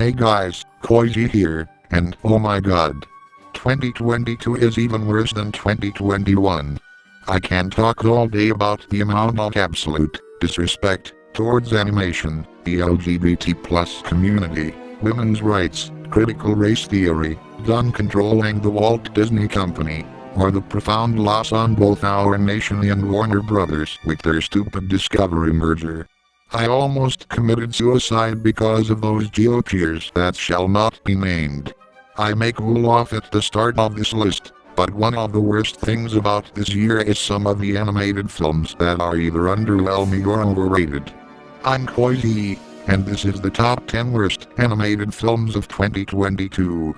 Hey guys, Koichi here, and oh my god. 2022 is even worse than 2021. I can talk all day about the amount of absolute disrespect towards animation, the LGBT+ community, women's rights, critical race theory, done controlling the Walt Disney Company, or the profound loss on both our nation and Warner Brothers with their stupid Discovery merger. I almost committed suicide because of those GOPers that shall not be named. I may cool off at the start of this list, but one of the worst things about this year is some of the animated films that are either underwhelming or overrated. I'm Koichi, and this is the top 10 worst animated films of 2022.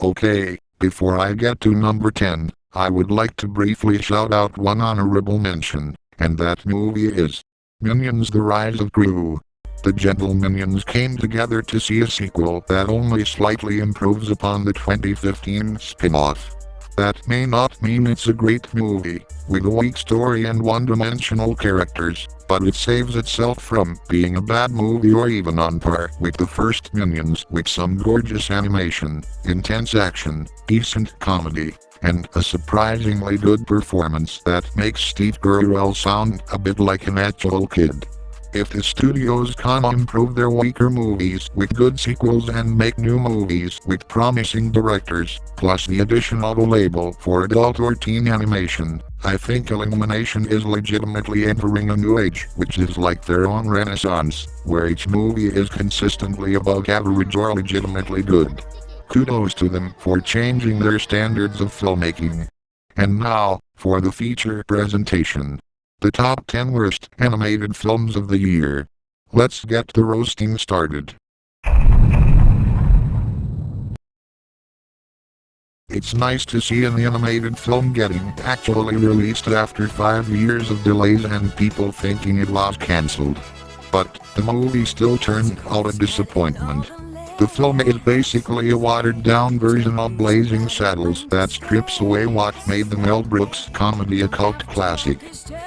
Okay, before I get to number 10, I would like to briefly shout out one honorable mention, and that movie is Minions: The Rise of Gru. The Gentle Minions came together to see a sequel that only slightly improves upon the 2015 spin-off. That may not mean it's a great movie, with a weak story and one-dimensional characters, but it saves itself from being a bad movie or even on par with the first Minions, with some gorgeous animation, intense action, decent comedy, and a surprisingly good performance that makes Steve Carell sound a bit like an actual kid. If the studios can improve their weaker movies with good sequels and make new movies with promising directors, plus the addition of a label for adult or teen animation, I think Illumination is legitimately entering a new age, which is like their own renaissance, where each movie is consistently above average or legitimately good. Kudos to them for changing their standards of filmmaking. And now, for the feature presentation. The top 10 worst animated films of the year. Let's get the roasting started. It's nice to see an animated film getting actually released after 5 years of delays and people thinking it was cancelled. But the movie still turned out a disappointment. The film is basically a watered-down version of Blazing Saddles that strips away what made the Mel Brooks comedy a cult classic.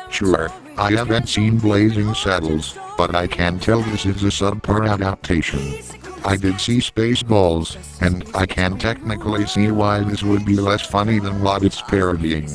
Sure, I haven't seen Blazing Saddles, but I can tell this is a subpar adaptation. I did see Spaceballs, and I can technically see why this would be less funny than what it's parodying.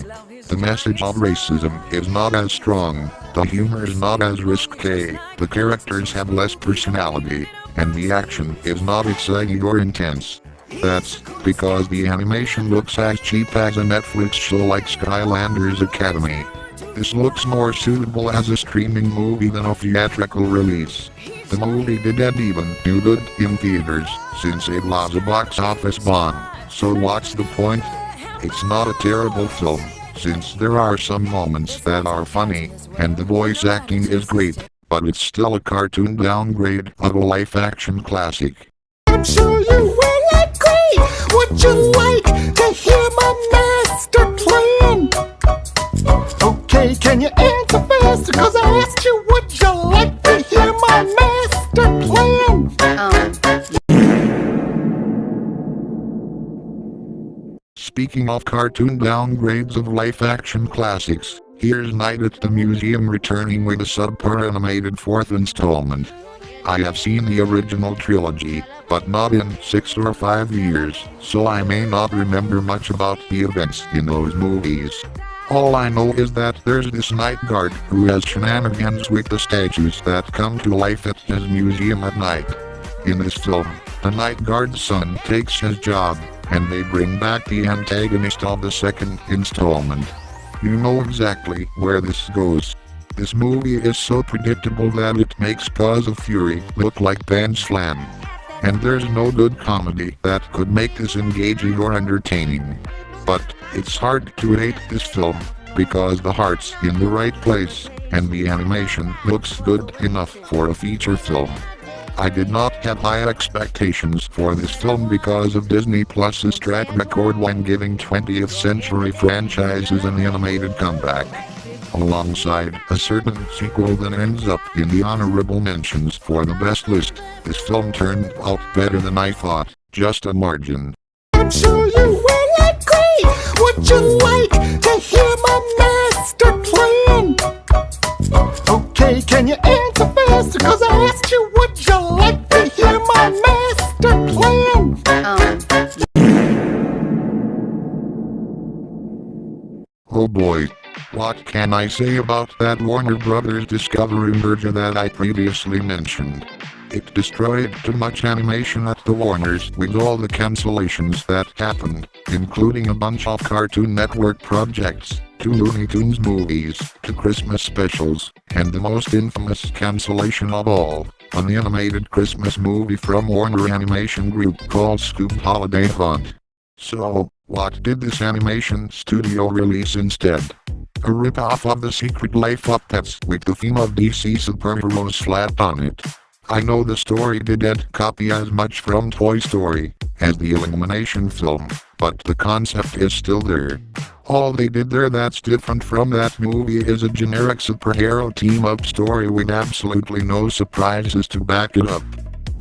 The message of racism is not as strong, the humor is not as risque, the characters have less personality, and the action is not exciting or intense. That's because the animation looks as cheap as a Netflix show like Skylanders Academy. This looks more suitable as a streaming movie than a theatrical release. The movie didn't even do good in theaters, since it was a box office bomb. So what's the point? It's not a terrible film, since there are some moments that are funny, and the voice acting is great, but it's still a cartoon downgrade of a live-action classic. I'm sure you will agree. Would you like to hear my master plan? Okay, can you answer faster? Cause I asked you, would you like to hear my master plan? Speaking of cartoon downgrades of live-action classics, here's Night at the Museum returning with a subpar animated fourth installment. I have seen the original trilogy, but not in 6 or 5 years, so I may not remember much about the events in those movies. All I know is that there's this night guard who has shenanigans with the statues that come to life at his museum at night. In this film, the night guard's son takes his job, and they bring back the antagonist of the second installment. You know exactly where this goes. This movie is so predictable that it makes Paws of Fury look like Van Slam. And there's no good comedy that could make this engaging or entertaining. But it's hard to hate this film, because the heart's in the right place, and the animation looks good enough for a feature film. I did not have high expectations for this film because of Disney Plus's track record when giving 20th century franchises an animated comeback. alongside a certain sequel that ends up in the honorable mentions for the best list. This film turned out better than I thought, just a margin. I'm sure you will agree. Would you like to hear my master plan? Okay, can you answer fast? Cause I asked you, would you like to hear my master plan? Oh boy. What can I say about that Warner Brothers Discovery merger that I previously mentioned? It destroyed too much animation at the Warners with all the cancellations that happened, including a bunch of Cartoon Network projects, 2 Looney Tunes movies, 2 Christmas specials, and the most infamous cancellation of all, an animated Christmas movie from Warner Animation Group called Scoob Holiday Hunt. So, what did this animation studio release instead? A rip-off of The Secret Life of Pets with the theme of DC superheroes slapped on it. I know the story didn't copy as much from Toy Story as the Illumination film, but the concept is still there. All they did there that's different from that movie is a generic superhero team-up story with absolutely no surprises to back it up.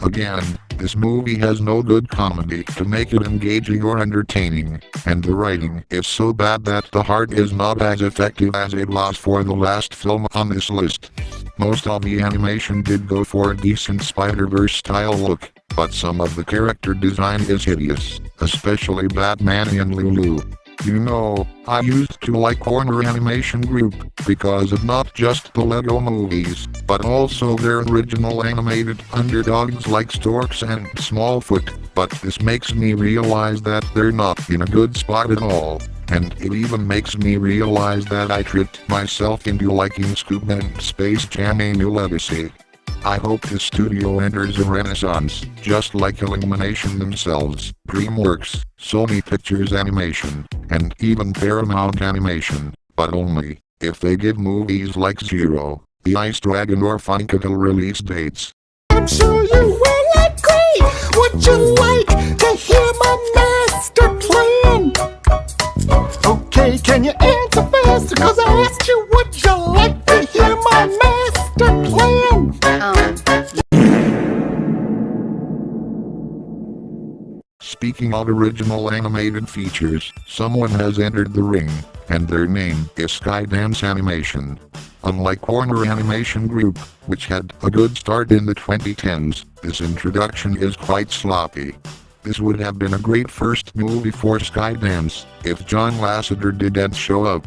Again, this movie has no good comedy to make it engaging or entertaining, and the writing is so bad that the heart is not as effective as it was for the last film on this list. Most of the animation did go for a decent Spider-Verse style look, but some of the character design is hideous, especially Batman and Lulu. You know, I used to like Warner Animation Group because of not just the Lego movies, but also their original animated underdogs like Storks and Smallfoot, but this makes me realize that they're not in a good spot at all, and it even makes me realize that I tricked myself into liking Scoob and Space Jam: A New Legacy. I hope this studio enters a renaissance, just like Illumination themselves, DreamWorks, Sony Pictures Animation, and even Paramount Animation, but only if they give movies like Zero, The Ice Dragon or Funkadelic release dates. I'm sure you will agree. Would you like to hear my master plan? Okay, can you answer fast? Cause I asked you, would you like to hear my master plan? Speaking of original animated features, someone has entered the ring, and their name is Skydance Animation. Unlike Warner Animation Group, which had a good start in the 2010s, this introduction is quite sloppy. This would have been a great first movie for Skydance if John Lasseter didn't show up.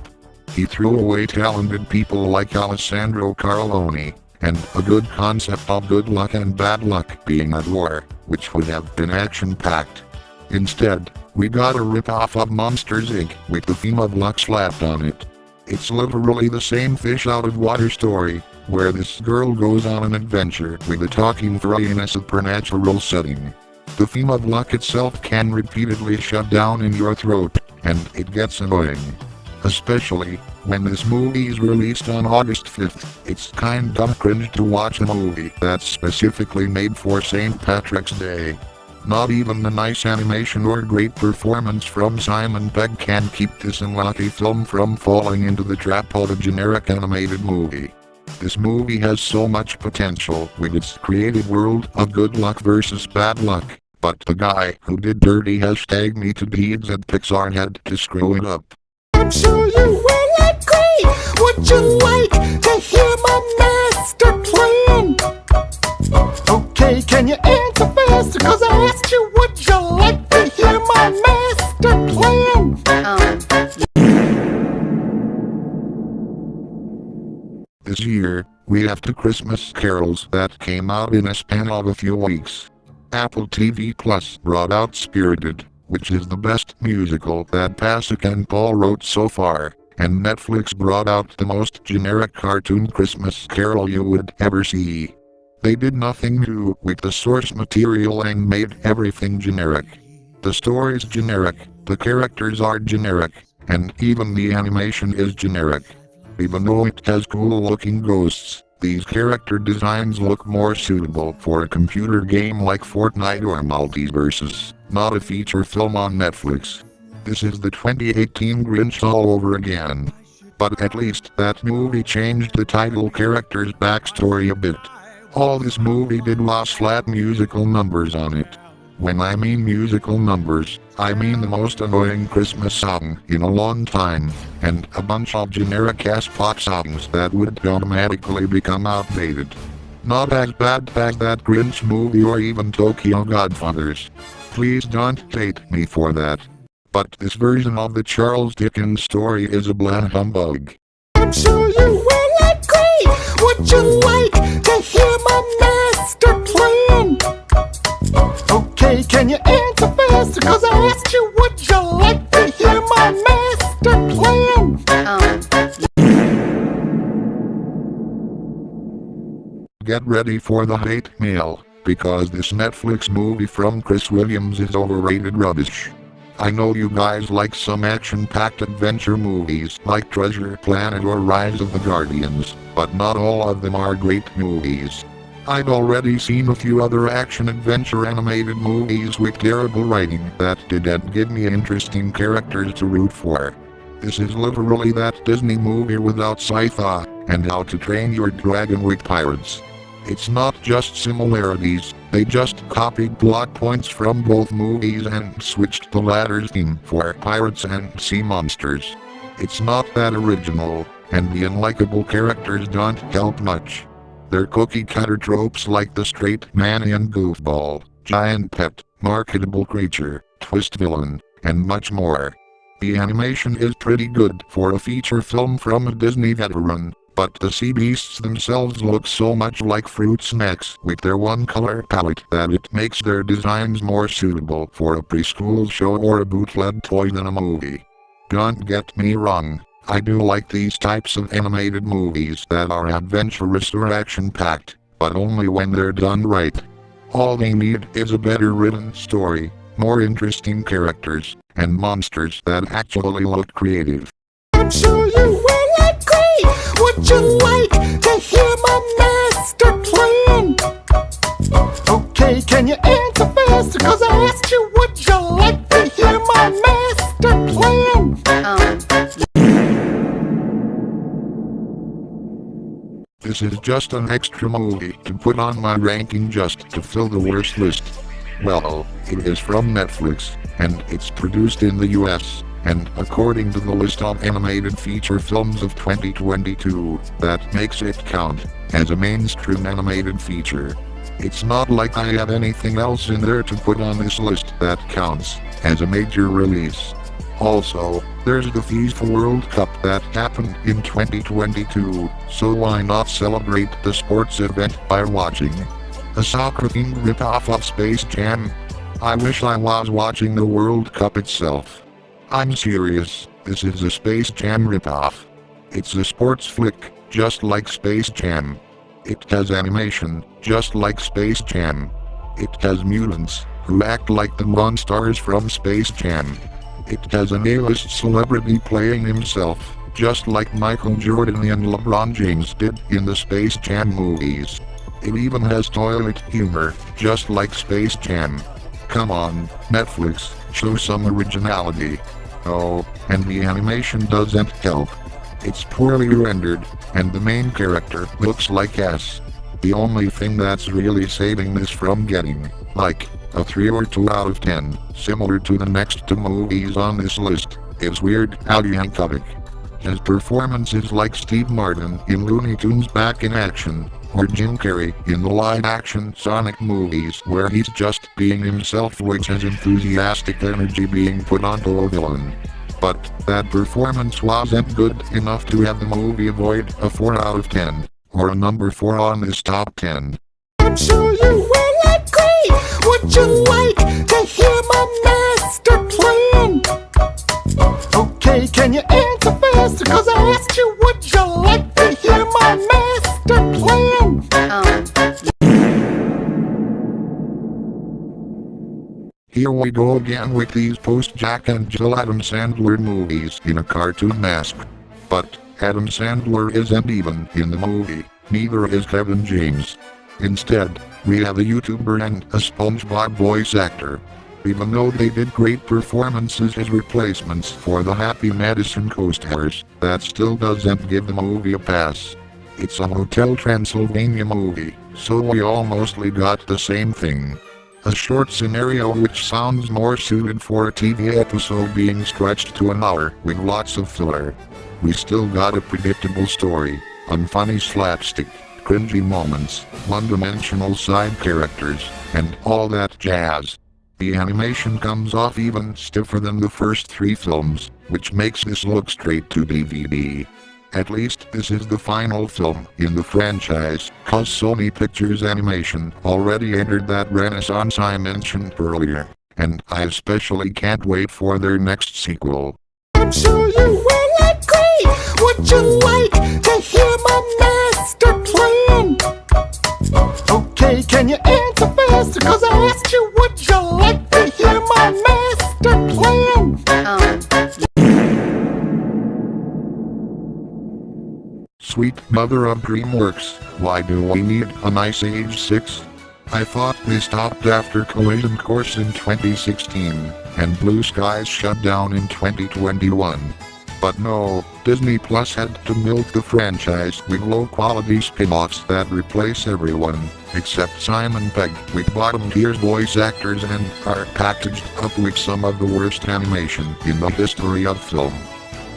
He threw away talented people like Alessandro Carlone, and a good concept of good luck and bad luck being at war, which would have been action-packed. Instead, we got a rip-off of Monsters Inc. with the theme of luck slapped on it. It's literally the same fish-out-of-water story, where this girl goes on an adventure with a talking fry in a supernatural setting. The theme of luck itself can repeatedly shove down in your throat, and it gets annoying. Especially when this movie is released on August 5th, it's kinda cringe to watch a movie that's specifically made for St. Patrick's Day. Not even the nice animation or great performance from Simon Pegg can keep this unlucky film from falling into the trap of a generic animated movie. This movie has so much potential with its creative world of good luck versus bad luck, but the guy who did dirty #me to deeds at Pixar had to screw it up. I'm sure you will agree. Would you like to hear my master plan? Okay, can you answer fast? Cause I asked you, would you like to hear my master plan? This year, we have 2 Christmas carols that came out in a span of a few weeks. Apple TV Plus brought out Spirited, which is the best musical that Pasek and Paul wrote so far, and Netflix brought out the most generic cartoon Christmas carol you would ever see. They did nothing new with the source material and made everything generic. The story's generic, the characters are generic, and even the animation is generic. Even though it has cool-looking ghosts, these character designs look more suitable for a computer game like Fortnite or Multiversus, not a feature film on Netflix. This is the 2018 Grinch all over again. But at least that movie changed the title character's backstory a bit. All this movie did was flat musical numbers on it. When I mean musical numbers, I mean the most annoying Christmas song in a long time, and a bunch of generic-ass pop songs that would automatically become outdated. Not as bad as that Grinch movie or even Tokyo Godfathers. Please don't hate me for that. But this version of the Charles Dickens story is a blah humbug. I'm sure you will agree. Would you like to hear my master plan? Okay, can you answer fast? Cause I asked you, would you like to hear my master plan? Get ready for the hate mail, because this Netflix movie from Chris Williams is overrated rubbish. I know you guys like some action-packed adventure movies like Treasure Planet or Rise of the Guardians, but not all of them are great movies. I've already seen a few other action-adventure animated movies with terrible writing that didn't give me interesting characters to root for. This is literally that Disney movie without sci-fi and How to Train Your Dragon with pirates. It's not just similarities, they just copied plot points from both movies and switched the latter's theme for pirates and sea monsters. It's not that original, and the unlikable characters don't help much. They're cookie-cutter tropes like the straight man and goofball, giant pet, marketable creature, twist villain, and much more. The animation is pretty good for a feature film from a Disney veteran, but the sea beasts themselves look so much like fruit snacks with their one color palette that it makes their designs more suitable for a preschool show or a bootleg toy than a movie. Don't get me wrong, I do like these types of animated movies that are adventurous or action-packed, but only when they're done right. All they need is a better written story, more interesting characters, and monsters that actually look creative. I'm sure you will agree. Would you like to hear my master plan? Okay, can you answer fast? Cause I asked you, would you like to hear my master plan? This is just an extra movie to put on my ranking just to fill the worst list. Well, it is from Netflix, and it's produced in the US, and according to the list of animated feature films of 2022, that makes it count as a mainstream animated feature. It's not like I have anything else in there to put on this list that counts as a major release. Also, there's the FIFA World Cup that happened in 2022, so why not celebrate the sports event by watching a soccer-themed ripoff of Space Jam? I wish I was watching the World Cup itself. I'm serious, this is a Space Jam ripoff. It's a sports flick, just like Space Jam. It has animation, just like Space Jam. It has mutants, who act like the monsters from Space Jam. It has an A-list celebrity playing himself, just like Michael Jordan and LeBron James did in the Space Jam movies. It even has toilet humor, just like Space Jam. Come on, Netflix, show some originality. Oh, and the animation doesn't help. It's poorly rendered, and the main character looks like ass. The only thing that's really saving this from getting, like, a 3 or 2 out of 10, similar to the next 2 movies on this list, is Weird Al Yankovic. His performance is like Steve Martin in Looney Tunes Back in Action, or Jim Carrey in the live-action Sonic movies where he's just being himself, which has enthusiastic energy being put onto a villain. But that performance wasn't good enough to have the movie avoid a 4 out of 10, or a number 4 on this top 10. I'm sure you will agree. Would you like to hear my master plan? Okay, can you answer fast? Cause I asked you, would you like to hear my master plan? Here we go again with these post-Jack and Jill Adam Sandler movies in a cartoon mask. But Adam Sandler isn't even in the movie, neither is Kevin James. Instead, we have a YouTuber and a SpongeBob voice actor. Even though they did great performances as replacements for the Happy Madison co-stars, that still doesn't give the movie a pass. It's a Hotel Transylvania movie, so we all mostly got the same thing. A short scenario which sounds more suited for a TV episode being stretched to an hour with lots of filler. We still got a predictable story, unfunny slapstick, cringy moments, one-dimensional side characters, and all that jazz. The animation comes off even stiffer than the first 3 films, which makes this look straight to DVD. At least this is the final film in the franchise, cause Sony Pictures Animation already entered that renaissance I mentioned earlier, and I especially can't wait for their next sequel. I'm sure you will agree. Would you like to hear my master plan? Okay, can you answer faster? Cause I asked you, would you like to hear my master plan? Sweet mother of DreamWorks, why do we need an Ice Age 6? I thought they stopped after Collision Course in 2016, and Blue Skies shut down in 2021. But no, Disney Plus had to milk the franchise with low-quality spin-offs that replace everyone, except Simon Pegg, with bottom-tier voice actors and are packaged up with some of the worst animation in the history of film.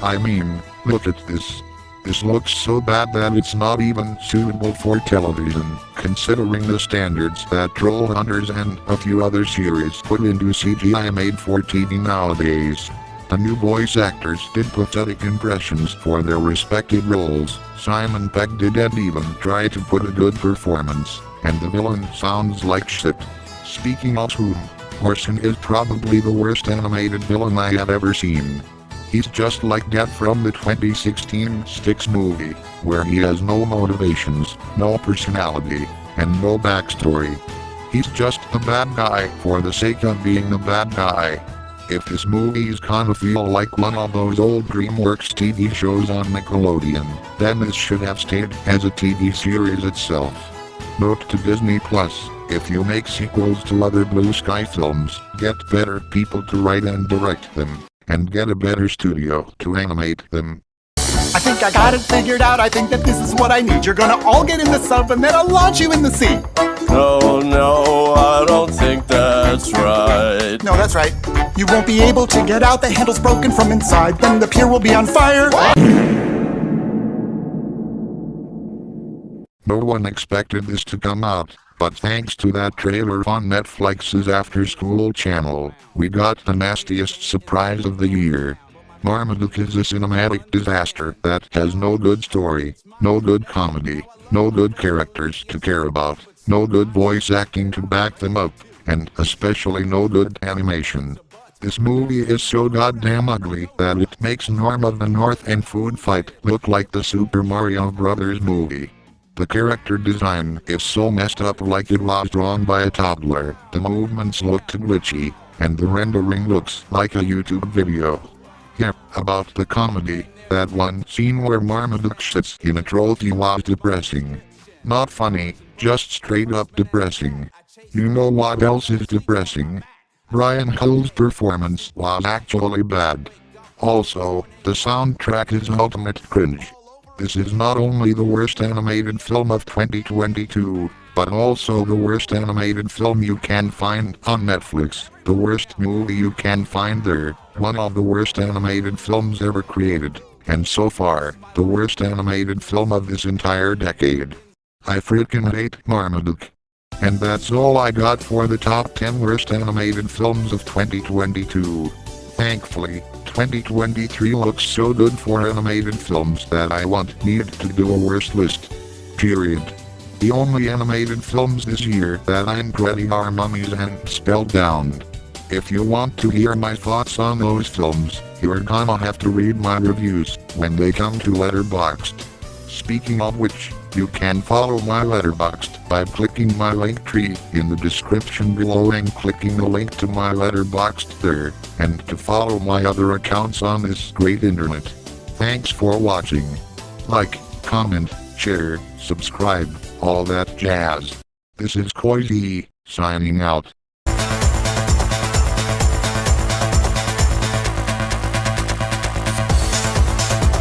I mean, look at this. This looks so bad that it's not even suitable for television, considering the standards that Troll Hunters and a few other series put into CGI made for TV nowadays. The new voice actors did pathetic impressions for their respective roles. Simon Pegg didn't even try to put a good performance, and the villain sounds like shit. Speaking of whom, Orson is probably the worst animated villain I have ever seen. He's just like Death from the 2016 Styx movie, where he has no motivations, no personality, and no backstory. He's just a bad guy for the sake of being a bad guy. If this movie is gonna feel like one of those old DreamWorks TV shows on Nickelodeon, then this should have stayed as a TV series itself. Note to Disney Plus, if you make sequels to other Blue Sky films, get better people to write and direct them, and get a better studio to animate them. I think I got it figured out. I think that this is what I need. You're gonna all get in the sub and then I'll launch you in the sea. No, I don't think that's right. No, that's right. You won't be able to get out. The handle's broken from inside. Then the pier will be on fire. No one expected this to come out, but thanks to that trailer on Netflix's After School channel, we got the nastiest surprise of the year. Marmaduke is a cinematic disaster that has no good story, no good comedy, no good characters to care about, no good voice acting to back them up, and especially no good animation. This movie is so goddamn ugly that it makes Norm of the North and Food Fight look like the Super Mario Brothers movie. The character design is so messed up like it was drawn by a toddler, the movements look glitchy, and the rendering looks like a YouTube video. Yeah, about the comedy, that one scene where Marmaduke shits in a trophy was depressing. Not funny, just straight up depressing. You know what else is depressing? Brian Hull's performance was actually bad. Also, the soundtrack is ultimate cringe. This is not only the worst animated film of 2022, but also the worst animated film you can find on Netflix, the worst movie you can find there, one of the worst animated films ever created, and so far, the worst animated film of this entire decade. I freaking hate Marmaduke. And that's all I got for the top 10 worst animated films of 2022. Thankfully, 2023 looks so good for animated films that I won't need to do a worst list. Period. The only animated films this year that I'm pretty are Mummies and Spellbound. If you want to hear my thoughts on those films, you're gonna have to read my reviews when they come to Letterboxd. Speaking of which, you can follow my Letterboxd by clicking my link tree in the description below and clicking the link to my Letterboxd there, and to follow my other accounts on this great internet. Thanks for watching. Like, comment, share, subscribe, all that jazz. This is Koizi, signing out.